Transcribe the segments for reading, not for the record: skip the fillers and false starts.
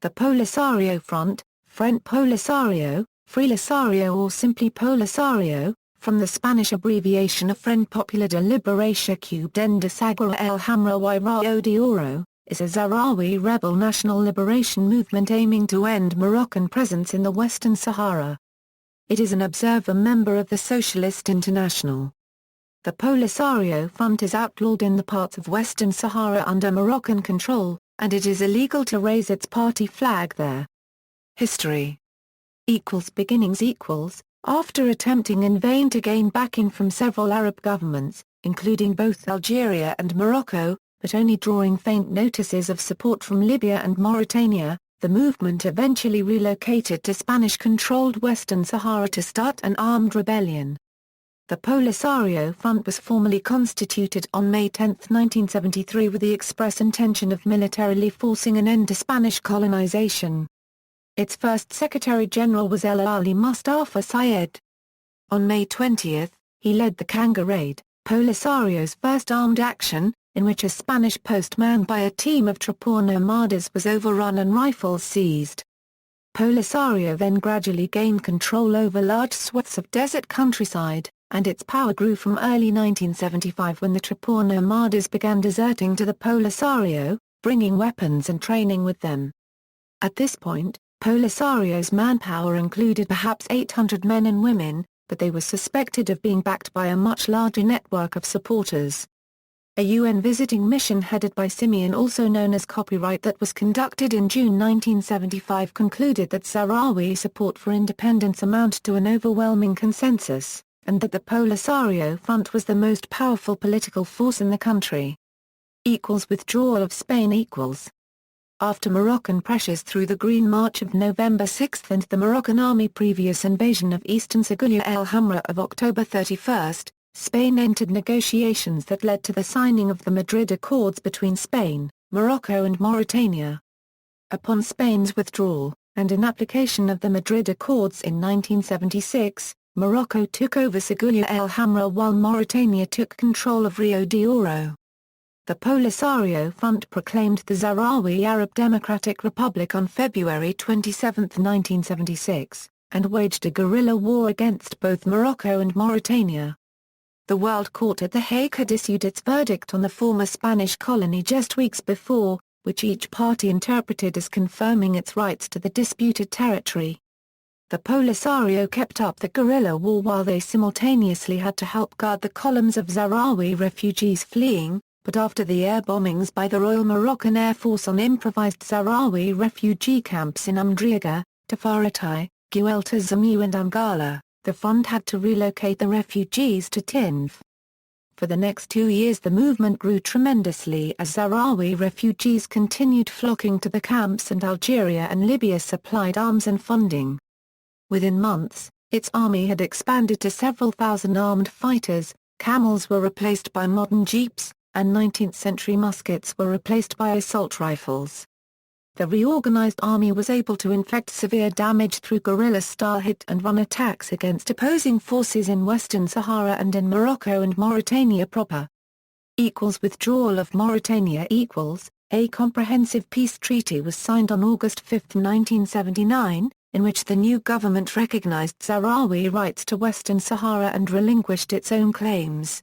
The Polisario Front, Frente Polisario, FRELISARIO or simply Polisario, from the Spanish abbreviation of Frente Popular de Liberación de Saguía el Hamra y Rayo de Oro, is a Sahrawi rebel national liberation movement aiming to end Moroccan presence in the Western Sahara. It is an observer member of the Socialist International. The Polisario Front is outlawed in the parts of Western Sahara under Moroccan control, and it is illegal to raise its party flag there. History. Beginnings. After attempting in vain to gain backing from several Arab governments, including both Algeria and Morocco, but only drawing faint notices of support from Libya and Mauritania, the movement eventually relocated to Spanish-controlled Western Sahara to start an armed rebellion. The Polisario Front was formally constituted on May 10, 1973 with the express intention of militarily forcing an end to Spanish colonization. Its first Secretary-General was El Ali Mustafa Syed. On May 20, he led the Kanga Raid, Polisario's first armed action, in which a Spanish post manned by a team of Trapor nomadas was overrun and rifles seized. Polisario then gradually gained control over large swaths of desert countryside, and its power grew from early 1975 when the Trapor nomadas began deserting to the Polisario, bringing weapons and training with them. At this point, Polisario's manpower included perhaps 800 men and women, but they were suspected of being backed by a much larger network of supporters. A UN visiting mission headed by Simeon, also known as Copyright, that was conducted in June 1975 concluded that Sahrawi support for independence amounted to an overwhelming consensus, and that the Polisario Front was the most powerful political force in the country. Withdrawal of Spain. After Moroccan pressures through the Green March of November 6 and the Moroccan army previous invasion of eastern Saguía el Hamra of October 31, Spain entered negotiations that led to the signing of the Madrid Accords between Spain, Morocco and Mauritania. Upon Spain's withdrawal, and in application of the Madrid Accords in 1976, Morocco took over Saguía el Hamra while Mauritania took control of Rio de Oro. The Polisario Front proclaimed the Sahrawi Arab Democratic Republic on February 27, 1976, and waged a guerrilla war against both Morocco and Mauritania. The World Court at The Hague had issued its verdict on the former Spanish colony just weeks before, which each party interpreted as confirming its rights to the disputed territory. The Polisario kept up the guerrilla war while they simultaneously had to help guard the columns of Sahrawi refugees fleeing, but after the air bombings by the Royal Moroccan Air Force on improvised Sahrawi refugee camps in Umdriaga, Tafarati, Guelta Zamu and Angala, the front had to relocate the refugees to Tinf. For the next 2 years the movement grew tremendously as Sahrawi refugees continued flocking to the camps and Algeria and Libya supplied arms and funding. Within months, its army had expanded to several thousand armed fighters, camels were replaced by modern jeeps, and 19th-century muskets were replaced by assault rifles. The reorganized army was able to inflict severe damage through guerrilla-style hit-and-run attacks against opposing forces in Western Sahara and in Morocco and Mauritania proper. Withdrawal of Mauritania. A comprehensive peace treaty was signed on August 5, 1979, in which the new government recognized Sahrawi rights to Western Sahara and relinquished its own claims.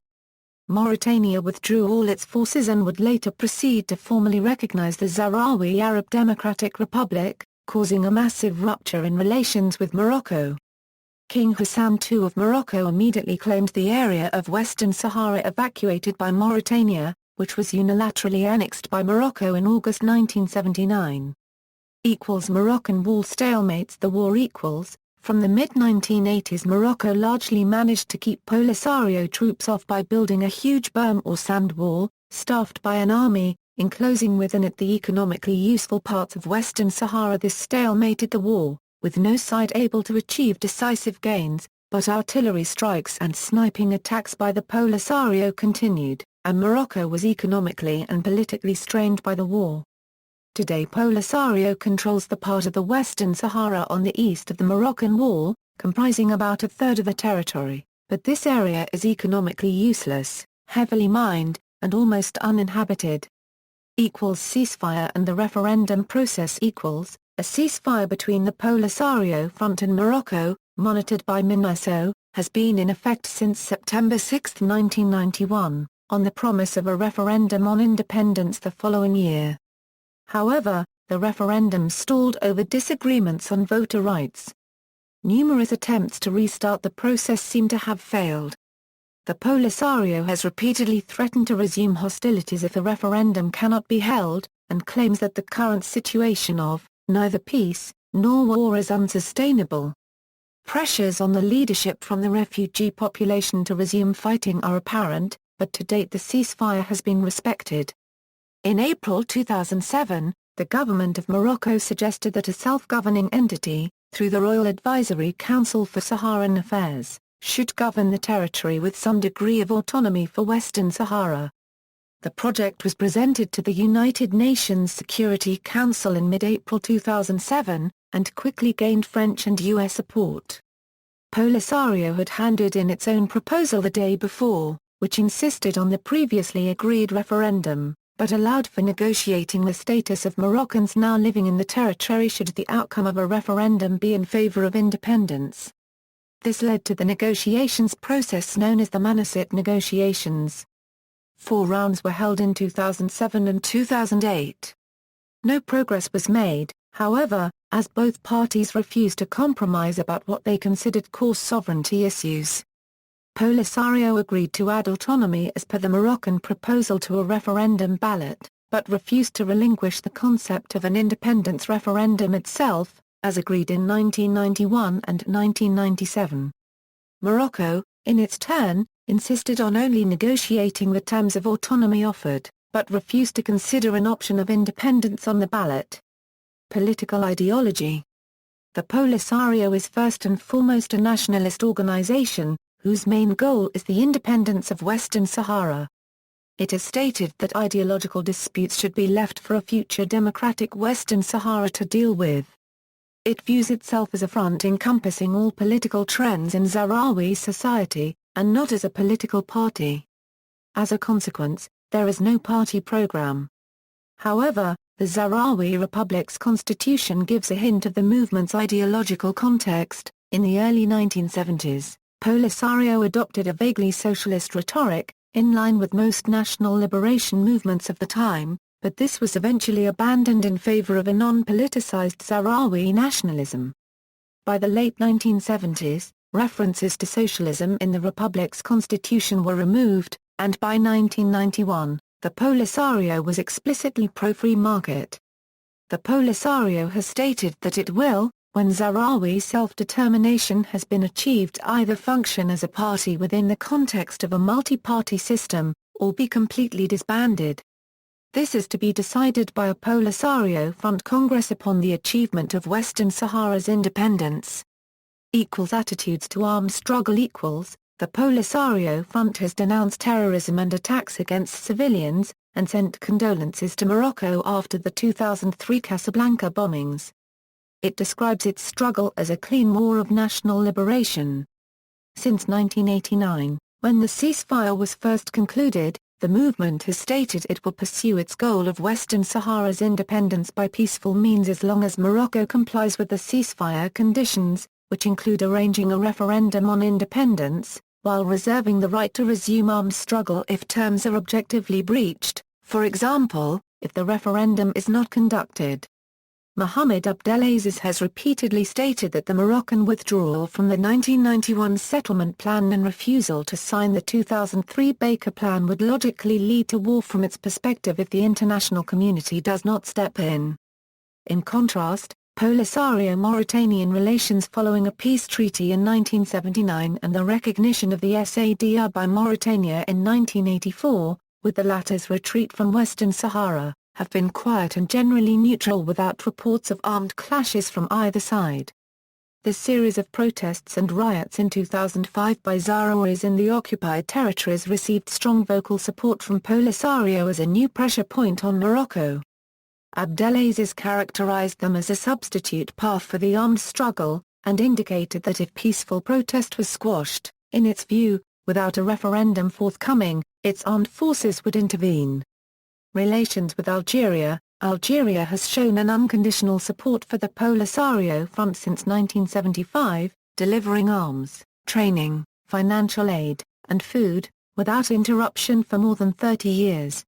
Mauritania withdrew all its forces and would later proceed to formally recognize the Sahrawi Arab Democratic Republic, causing a massive rupture in relations with Morocco. King Hassan II of Morocco immediately claimed the area of Western Sahara evacuated by Mauritania, which was unilaterally annexed by Morocco in August 1979. Moroccan wall stalemates. The war. From the mid-1980s Morocco largely managed to keep Polisario troops off by building a huge berm or sand wall, staffed by an army, enclosing within it the economically useful parts of Western Sahara. This stalemated the war, with no side able to achieve decisive gains, but artillery strikes and sniping attacks by the Polisario continued, and Morocco was economically and politically strained by the war. Today Polisario controls the part of the Western Sahara on the east of the Moroccan Wall, comprising about a third of the territory, but this area is economically useless, heavily mined, and almost uninhabited. Ceasefire and the referendum process. A ceasefire between the Polisario Front and Morocco, monitored by MINUSO, has been in effect since September 6, 1991, on the promise of a referendum on independence the following year. However, the referendum stalled over disagreements on voter rights. Numerous attempts to restart the process seem to have failed. The Polisario has repeatedly threatened to resume hostilities if the referendum cannot be held, and claims that the current situation of neither peace nor war is unsustainable. Pressures on the leadership from the refugee population to resume fighting are apparent, but to date the ceasefire has been respected. In April 2007, the government of Morocco suggested that a self-governing entity, through the Royal Advisory Council for Saharan Affairs, should govern the territory with some degree of autonomy for Western Sahara. The project was presented to the United Nations Security Council in mid-April 2007, and quickly gained French and US support. Polisario had handed in its own proposal the day before, which insisted on the previously agreed referendum, but allowed for negotiating the status of Moroccans now living in the territory should the outcome of a referendum be in favor of independence. This led to the negotiations process known as the Manasset negotiations. 4 rounds were held in 2007 and 2008. No progress was made, however, as both parties refused to compromise about what they considered core sovereignty issues. Polisario agreed to add autonomy as per the Moroccan proposal to a referendum ballot, but refused to relinquish the concept of an independence referendum itself, as agreed in 1991 and 1997. Morocco, in its turn, insisted on only negotiating the terms of autonomy offered, but refused to consider an option of independence on the ballot. Political ideology. The Polisario is first and foremost a nationalist organization, whose main goal is the independence of Western Sahara. It has stated that ideological disputes should be left for a future democratic Western Sahara to deal with. It views itself as a front encompassing all political trends in Sahrawi society, and not as a political party. As a consequence, there is no party program. However, the Sahrawi Republic's constitution gives a hint of the movement's ideological context. In the early 1970s, Polisario adopted a vaguely socialist rhetoric, in line with most national liberation movements of the time, but this was eventually abandoned in favor of a non-politicized Sahrawi nationalism. By the late 1970s, references to socialism in the Republic's constitution were removed, and by 1991, the Polisario was explicitly pro-free market. The Polisario has stated that it will, when Sahrawi self-determination has been achieved, either function as a party within the context of a multi-party system, or be completely disbanded. This is to be decided by a Polisario Front Congress upon the achievement of Western Sahara's independence. Attitudes to armed struggle. The Polisario Front has denounced terrorism and attacks against civilians, and sent condolences to Morocco after the 2003 Casablanca bombings. It describes its struggle as a clean war of national liberation. Since 1989, when the ceasefire was first concluded, the movement has stated it will pursue its goal of Western Sahara's independence by peaceful means as long as Morocco complies with the ceasefire conditions, which include arranging a referendum on independence, while reserving the right to resume armed struggle if terms are objectively breached, for example, if the referendum is not conducted. Mohamed Abdelaziz has repeatedly stated that the Moroccan withdrawal from the 1991 settlement plan and refusal to sign the 2003 Baker Plan would logically lead to war from its perspective if the international community does not step in. In contrast, Polisario Mauritanian relations following a peace treaty in 1979 and the recognition of the SADR by Mauritania in 1984, with the latter's retreat from Western Sahara, have been quiet and generally neutral without reports of armed clashes from either side. The series of protests and riots in 2005 by Sahrawis in the occupied territories received strong vocal support from Polisario as a new pressure point on Morocco. Abdelaziz characterized them as a substitute path for the armed struggle, and indicated that if peaceful protest was squashed, in its view, without a referendum forthcoming, its armed forces would intervene. Relations with Algeria. Algeria has shown an unconditional support for the Polisario Front since 1975, delivering arms, training, financial aid, and food, without interruption for more than 30 years.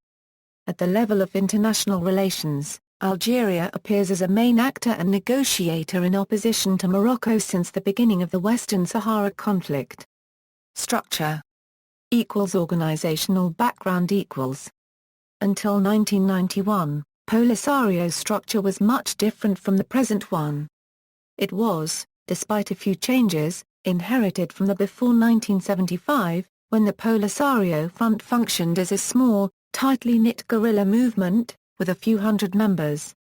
At the level of international relations, Algeria appears as a main actor and negotiator in opposition to Morocco since the beginning of the Western Sahara conflict. Structure = Organizational background = Until 1991, Polisario's structure was much different from the present one. It was, despite a few changes, inherited from the before 1975, when the Polisario Front functioned as a small, tightly knit guerrilla movement, with a few hundred members.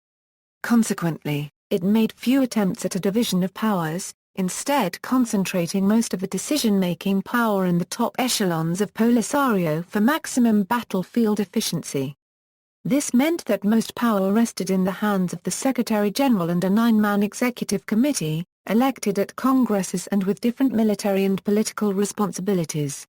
Consequently, it made few attempts at a division of powers, instead concentrating most of the decision-making power in the top echelons of Polisario for maximum battlefield efficiency. This meant that most power rested in the hands of the Secretary-General and a 9-man executive committee, elected at congresses and with different military and political responsibilities.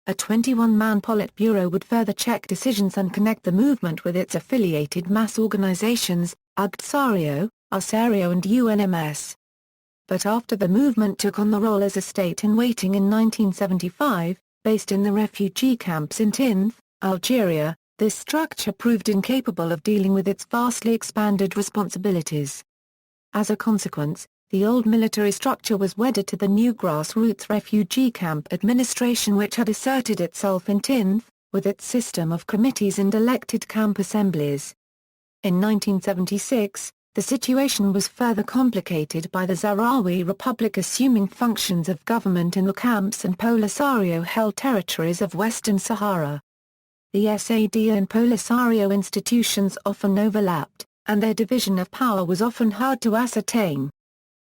A 21-man Politburo would further check decisions and connect the movement with its affiliated mass organizations, Polisario, Polisario and UNMS. But after the movement took on the role as a state-in-waiting in 1975, based in the refugee camps in Tindouf, Algeria, this structure proved incapable of dealing with its vastly expanded responsibilities. As a consequence, the old military structure was wedded to the new grassroots refugee camp administration which had asserted itself in Tindouf, with its system of committees and elected camp assemblies. In 1976, the situation was further complicated by the Sahrawi Republic assuming functions of government in the camps and Polisario-held territories of Western Sahara. The SAD and Polisario institutions often overlapped, and their division of power was often hard to ascertain.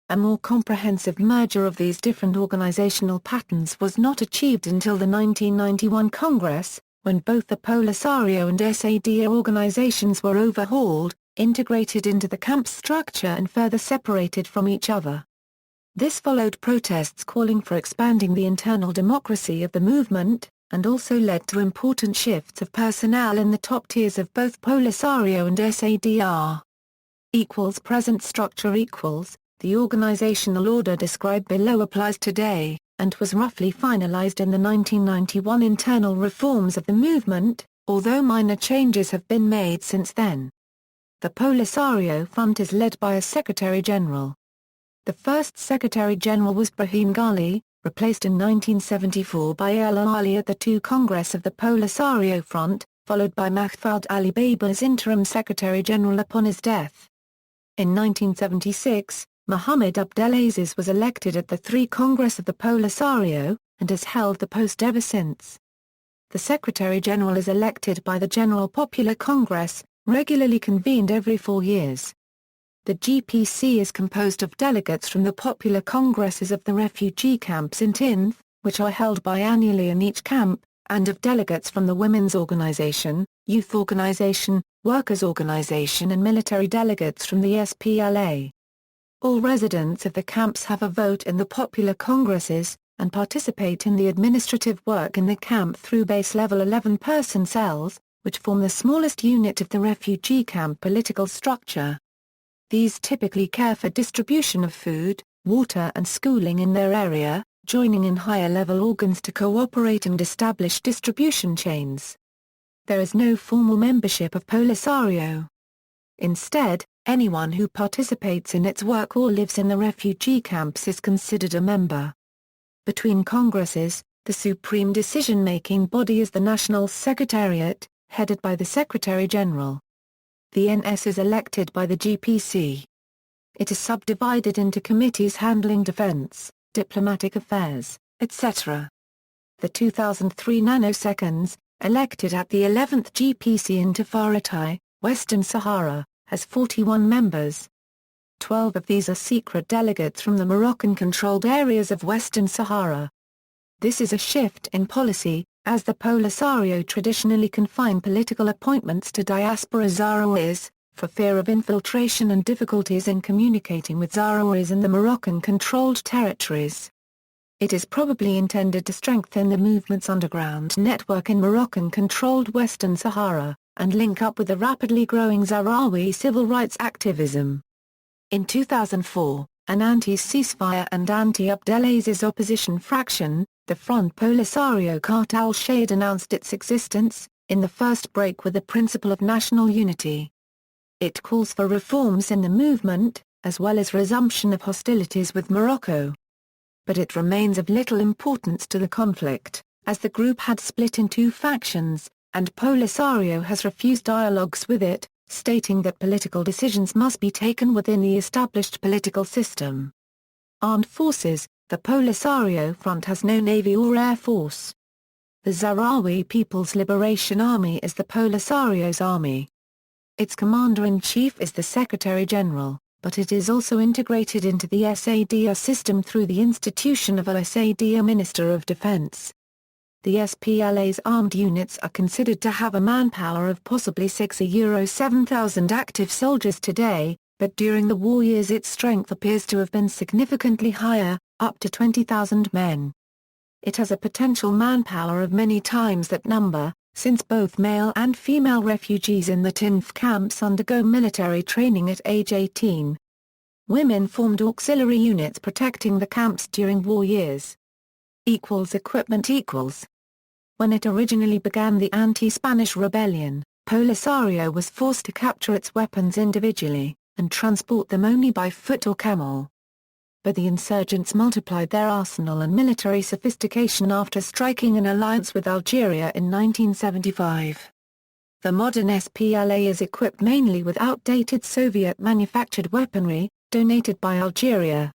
A more comprehensive merger of these different organizational patterns was not achieved until the 1991 Congress, when both the Polisario and SAD organizations were overhauled, integrated into the camp structure and further separated from each other. This followed protests calling for expanding the internal democracy of the movement, and also led to important shifts of personnel in the top tiers of both Polisario and SADR. Present structure The organizational order described below applies today, and was roughly finalized in the 1991 internal reforms of the movement, although minor changes have been made since then. The Polisario Front is led by a Secretary-General. The first Secretary-General was Brahim Ghali, replaced in 1974 by El Ali at the II Congress of the Polisario Front, followed by Mahfoud Ali Baba as interim Secretary-General upon his death. In 1976, Mohamed Abdelaziz was elected at the III Congress of the Polisario, and has held the post ever since. The Secretary-General is elected by the General Popular Congress, regularly convened every 4 years. The GPC is composed of delegates from the popular congresses of the refugee camps in Tindouf, which are held biannually in each camp, and of delegates from the Women's Organization, Youth Organization, Workers' Organization and military delegates from the SPLA. All residents of the camps have a vote in the popular congresses, and participate in the administrative work in the camp through base-level 11-person cells, which form the smallest unit of the refugee camp political structure. These typically care for distribution of food, water and schooling in their area, joining in higher-level organs to cooperate and establish distribution chains. There is no formal membership of Polisario. Instead, anyone who participates in its work or lives in the refugee camps is considered a member. Between congresses, the supreme decision-making body is the National Secretariat, headed by the Secretary-General. The NS is elected by the GPC. It is subdivided into committees handling defense, diplomatic affairs, etc. The 2003 nanoseconds, elected at the 11th GPC in Tafaratai, Western Sahara, has 41 members. 12 of these are secret delegates from the Moroccan-controlled areas of Western Sahara. This is a shift in policy, as the Polisario traditionally confine political appointments to diaspora Sahrawis, for fear of infiltration and difficulties in communicating with Sahrawis in the Moroccan-controlled territories. It is probably intended to strengthen the movement's underground network in Moroccan-controlled Western Sahara. and link up with the rapidly growing Sahrawi civil rights activism. In 2004, an anti-ceasefire and anti-Abdelaziz opposition faction, the Front Polisario cartel Shade announced its existence, in the first break with the principle of national unity. It calls for reforms in the movement, as well as resumption of hostilities with Morocco. But it remains of little importance to the conflict, as the group had split in two factions, and Polisario has refused dialogues with it, stating that political decisions must be taken within the established political system. Armed forces: the Polisario Front has no navy or air force. The Sahrawi People's Liberation Army is the Polisario's army. Its commander-in-chief is the Secretary-General, but it is also integrated into the SADR system through the institution of a SADR Minister of Defense. The SPLA's armed units are considered to have a manpower of possibly 7,000 active soldiers today, but during the war years its strength appears to have been significantly higher, up to 20,000 men. It has a potential manpower of many times that number, since both male and female refugees in the TINF camps undergo military training at age 18. Women formed auxiliary units protecting the camps during war years. Equipment equals. When it originally began the anti-Spanish rebellion, Polisario was forced to capture its weapons individually, and transport them only by foot or camel. But the insurgents multiplied their arsenal and military sophistication after striking an alliance with Algeria in 1975. The modern SPLA is equipped mainly with outdated Soviet-manufactured weaponry, donated by Algeria.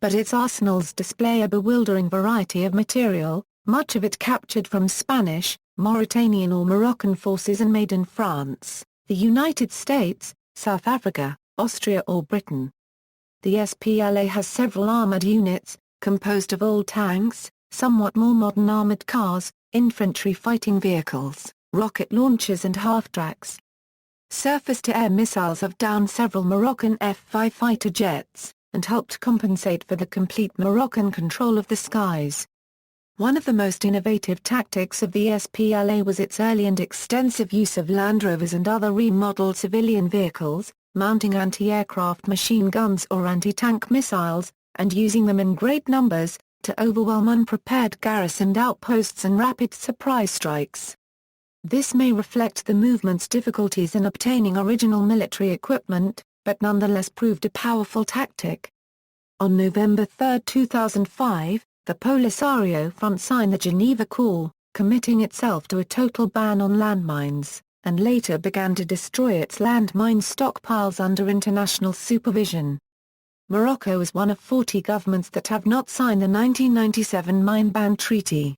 But its arsenals display a bewildering variety of material, much of it captured from Spanish, Mauritanian or Moroccan forces and made in France, the United States, South Africa, Austria or Britain. The SPLA has several armored units, composed of old tanks, somewhat more modern armored cars, infantry fighting vehicles, rocket launchers and half-tracks. Surface-to-air missiles have downed several Moroccan F-5 fighter jets, and helped compensate for the complete Moroccan control of the skies. One of the most innovative tactics of the SPLA was its early and extensive use of Land Rovers and other remodeled civilian vehicles, mounting anti-aircraft machine guns or anti-tank missiles, and using them in great numbers, to overwhelm unprepared garrisoned outposts and rapid surprise strikes. This may reflect the movement's difficulties in obtaining original military equipment, but nonetheless proved a powerful tactic. On November 3, 2005, the Polisario Front signed the Geneva Call, committing itself to a total ban on landmines, and later began to destroy its landmine stockpiles under international supervision. Morocco is one of 40 governments that have not signed the 1997 Mine Ban Treaty.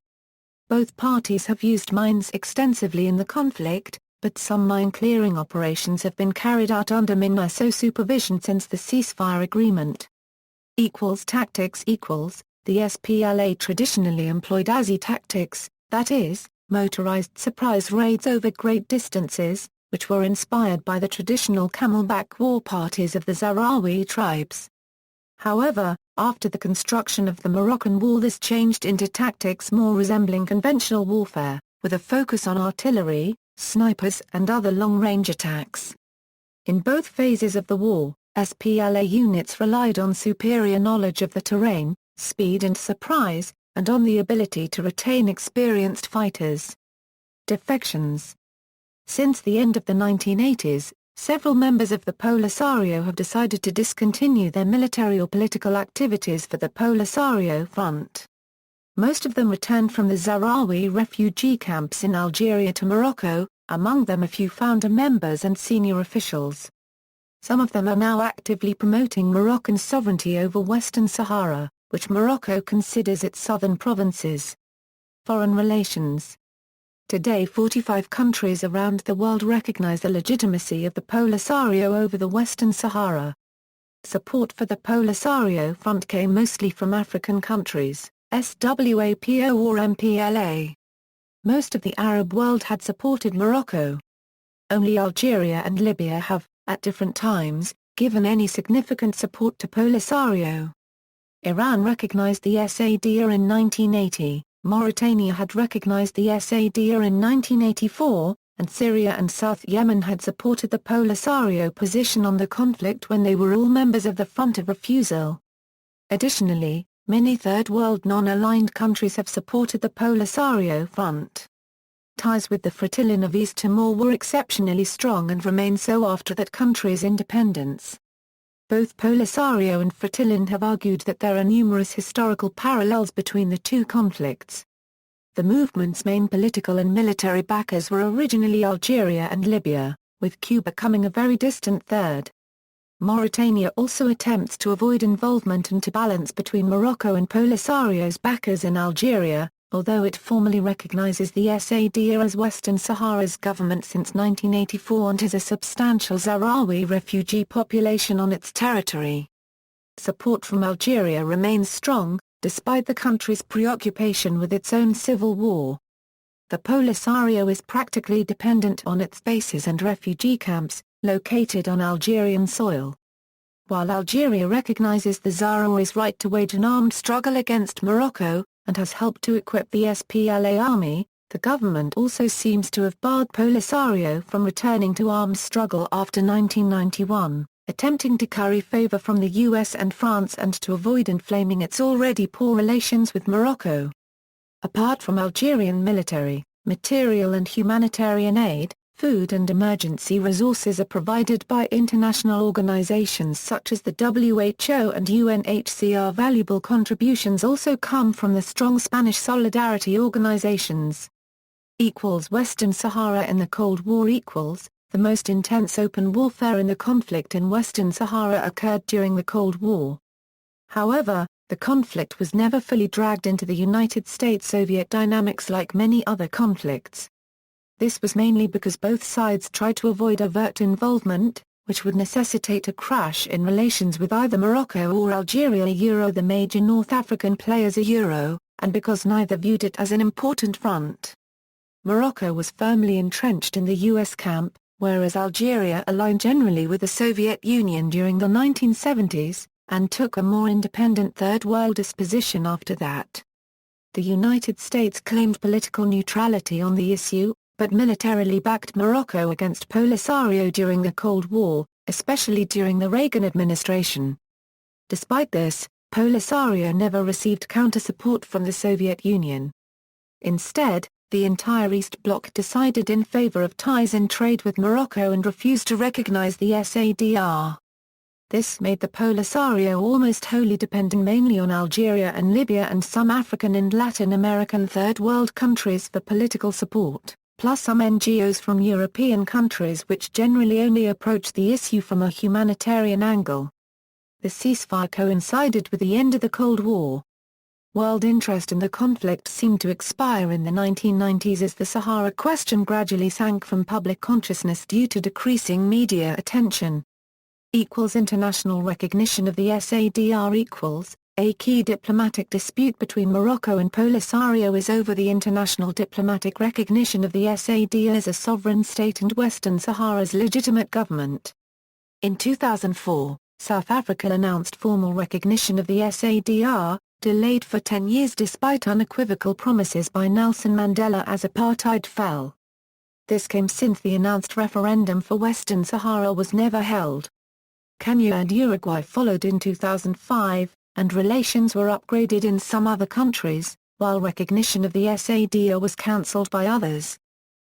Both parties have used mines extensively in the conflict, but some mine-clearing operations have been carried out under MINUSO supervision since the ceasefire agreement. Tactics The SPLA traditionally employed ASI tactics, that is, motorized surprise raids over great distances, which were inspired by the traditional camelback war parties of the Sahrawi tribes. However, after the construction of the Moroccan wall this changed into tactics more resembling conventional warfare, with a focus on artillery, snipers and other long-range attacks. In both phases of the war, SPLA units relied on superior knowledge of the terrain, speed and surprise, and on the ability to retain experienced fighters. Defections. Since the end of the 1980s, several members of the Polisario have decided to discontinue their military or political activities for the Polisario Front. Most of them returned from the Sahrawi refugee camps in Algeria to Morocco, among them a few founder members and senior officials. Some of them are now actively promoting Moroccan sovereignty over Western Sahara, which Morocco considers its southern provinces. Foreign relations. Today 45 countries around the world recognize the legitimacy of the Polisario over the Western Sahara. Support for the Polisario Front came mostly from African countries, SWAPO or MPLA. Most of the Arab world had supported Morocco. Only Algeria and Libya have, at different times, given any significant support to Polisario. Iran recognized the SADR in 1980, Mauritania had recognized the SADR in 1984, and Syria and South Yemen had supported the Polisario position on the conflict when they were all members of the Front of Refusal. Additionally, many Third World non-aligned countries have supported the Polisario Front. Ties with the Fretilin of East Timor were exceptionally strong and remain so after that country's independence. Both Polisario and Fretilin have argued that there are numerous historical parallels between the two conflicts. The movement's main political and military backers were originally Algeria and Libya, with Cuba coming a very distant third. Mauritania also attempts to avoid involvement and to balance between Morocco and Polisario's backers in Algeria, although it formally recognizes the SADR as Western Sahara's government since 1984 and has a substantial Sahrawi refugee population on its territory. Support from Algeria remains strong, despite the country's preoccupation with its own civil war. The Polisario is practically dependent on its bases and refugee camps, located on Algerian soil. While Algeria recognizes the Sahrawis' right to wage an armed struggle against Morocco, and has helped to equip the SPLA army, the government also seems to have barred Polisario from returning to armed struggle after 1991, attempting to curry favor from the US and France and to avoid inflaming its already poor relations with Morocco. Apart from Algerian military, material and humanitarian aid, food and emergency resources are provided by international organizations such as the WHO and UNHCR. Valuable contributions also come from the strong Spanish solidarity organizations. Western Sahara in the Cold War. The most intense open warfare in the conflict in Western Sahara occurred during the Cold War. However, the conflict was never fully dragged into the United States-Soviet dynamics like many other conflicts. This was mainly because both sides tried to avoid overt involvement, which would necessitate a crash in relations with either Morocco or Algeria, the major North African players, and because neither viewed it as an important front. Morocco was firmly entrenched in the U.S. camp, whereas Algeria aligned generally with the Soviet Union during the 1970s, and took a more independent Third Worldist position after that. The United States claimed political neutrality on the issue, but militarily backed Morocco against Polisario during the Cold War, especially during the Reagan administration. Despite this, Polisario never received counter-support from the Soviet Union. Instead, the entire East Bloc decided in favor of ties and trade with Morocco and refused to recognize the SADR. This made the Polisario almost wholly dependent mainly on Algeria and Libya and some African and Latin American Third World countries for political support, plus some NGOs from European countries which generally only approach the issue from a humanitarian angle. The ceasefire coincided with the end of the Cold War. World interest in the conflict seemed to expire in the 1990s as the Sahara question gradually sank from public consciousness due to decreasing media attention. International recognition of the SADR. A key diplomatic dispute between Morocco and Polisario is over the international diplomatic recognition of the SADR as a sovereign state and Western Sahara's legitimate government. In 2004, South Africa announced formal recognition of the SADR, delayed for 10 years despite unequivocal promises by Nelson Mandela as apartheid fell. This came since the announced referendum for Western Sahara was never held. Kenya and Uruguay followed in 2005, and relations were upgraded in some other countries, while recognition of the SADR was cancelled by others.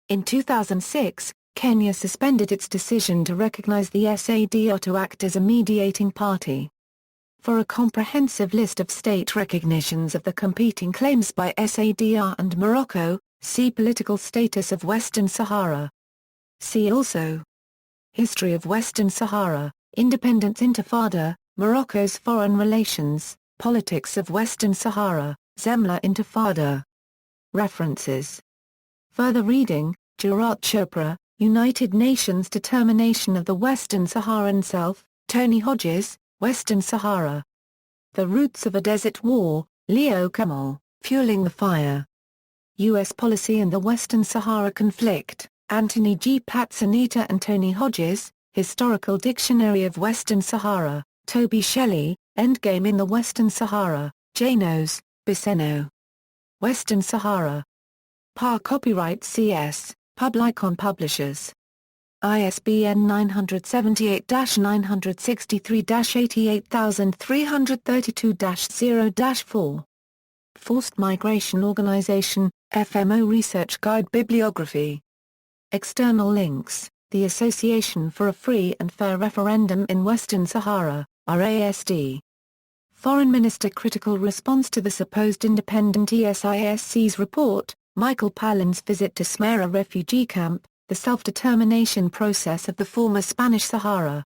In 2006, Kenya suspended its decision to recognize the SADR to act as a mediating party. For a comprehensive list of state recognitions of the competing claims by SADR and Morocco, see Political status of Western Sahara. See also History of Western Sahara, Independence Intifada, Morocco's foreign relations, Politics of Western Sahara, Zemla Intifada. References. Further reading, Jairat Chopra, United Nations Determination of the Western Saharan Self, Tony Hodges, Western Sahara. The Roots of a Desert War, Leo Kamal, Fueling the Fire. U.S. Policy and the Western Sahara Conflict, Anthony G. Patsanita and Tony Hodges, Historical Dictionary of Western Sahara, Toby Shelley, Endgame in the Western Sahara, Janos, Biceno. Western Sahara. Par copyright CS. Publicon Publishers. ISBN 978-963-88332-0-4. Forced Migration Organization, FMO Research Guide Bibliography. External links: the Association for a Free and Fair Referendum in Western Sahara, RASD. Foreign Minister critical response to the supposed independent ESISC's report, Michael Palin's visit to Smera refugee camp, the self-determination process of the former Spanish Sahara.